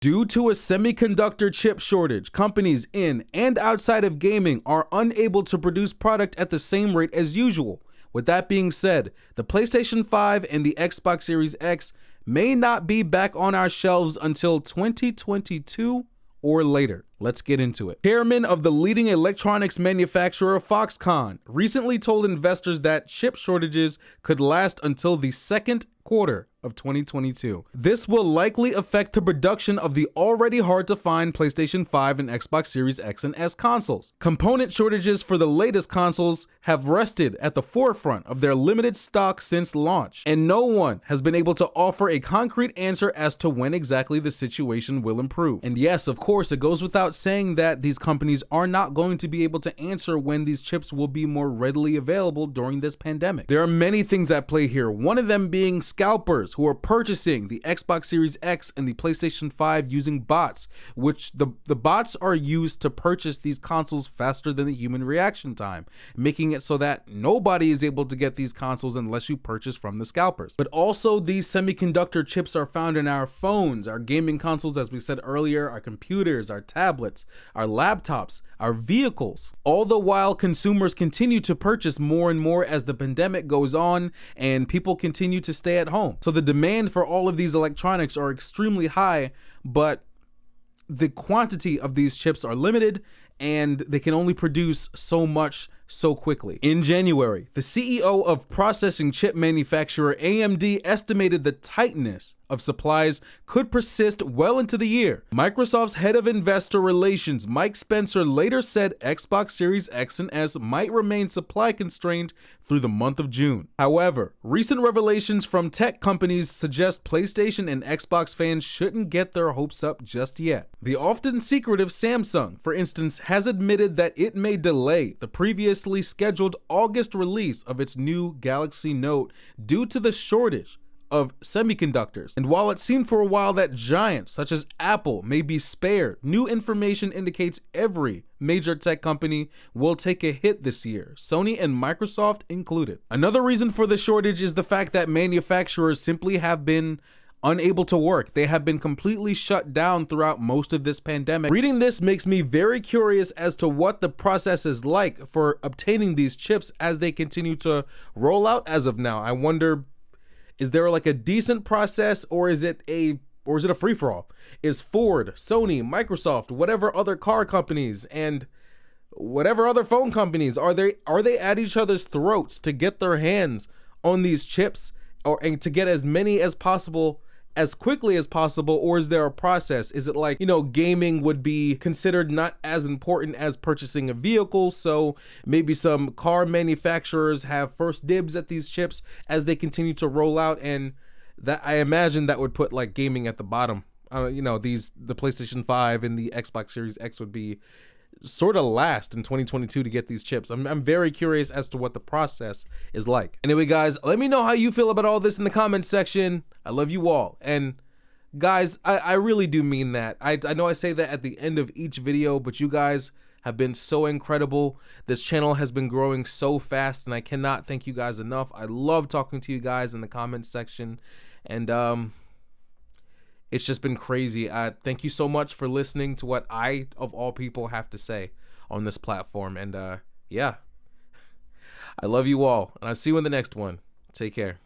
Due to a semiconductor chip shortage, companies in and outside of gaming are unable to produce product at the same rate as usual. With that being said, the PlayStation 5 and the Xbox Series X may not be back on our shelves until 2022 or later. Let's get into it. Chairman of the leading electronics manufacturer Foxconn recently told investors that chip shortages could last until the second quarter of 2022. This will likely affect the production of the already hard to find PlayStation 5 and Xbox Series X and S consoles. Component shortages for the latest consoles have rested at the forefront of their limited stock since launch, and no one has been able to offer a concrete answer as to when exactly the situation will improve. And yes, of course, it goes without saying that these companies are not going to be able to answer when these chips will be more readily available during this pandemic. There are many things at play here, one of them being scalpers who are purchasing the Xbox Series X and the PlayStation 5 using bots, which the bots are used to purchase these consoles faster than the human reaction time, making it so that nobody is able to get these consoles unless you purchase from the scalpers. But also, these semiconductor chips are found in our phones, our gaming consoles, as we said earlier, our computers, our tablets, our laptops, our vehicles. All the while, consumers continue to purchase more and more as the pandemic goes on and people continue to stay at home. So the demand for all of these electronics are extremely high, but the quantity of these chips are limited and they can only produce so much so quickly. In January, the CEO of processing chip manufacturer AMD estimated the tightness of supplies could persist well into the year. Microsoft's head of investor relations, Mike Spencer, later said Xbox Series X and S might remain supply constrained through the month of June. However, recent revelations from tech companies suggest PlayStation and Xbox fans shouldn't get their hopes up just yet. The often secretive Samsung, for instance, has admitted that it may delay the previously scheduled August release of its new Galaxy Note due to the shortage of semiconductors. And while it seemed for a while that giants such as Apple may be spared, new information indicates every major tech company will take a hit this year, Sony and Microsoft included. Another reason for the shortage is the fact that manufacturers simply have been unable to work. They have been completely shut down throughout most of this pandemic. Reading this makes me very curious as to what the process is like for obtaining these chips as they continue to roll out as of now. I wonder, is there like a decent process, or is it a free-for-all? Is Ford, Sony, Microsoft, whatever other car companies and whatever other phone companies, are they at each other's throats to get their hands on these chips and to get as many as possible as quickly as possible? Or is there a process? Is it like, gaming would be considered not as important as purchasing a vehicle, so maybe some car manufacturers have first dibs at these chips as they continue to roll out, and that, I imagine, that would put like gaming at the bottom. The PlayStation 5 and the Xbox Series X would be sort of last in 2022 to get these chips. I'm very curious as to what the process is like. Anyway, guys, let me know how you feel about all this in the comments section. I love you all. And guys, I really do mean that. I know I say that at the end of each video, but you guys have been so incredible. This channel has been growing so fast, and I cannot thank you guys enough. I love talking to you guys in the comments section, and it's just been crazy. Thank you so much for listening to what I, of all people, have to say on this platform. And yeah, I love you all, and I'll see you in the next one. Take care.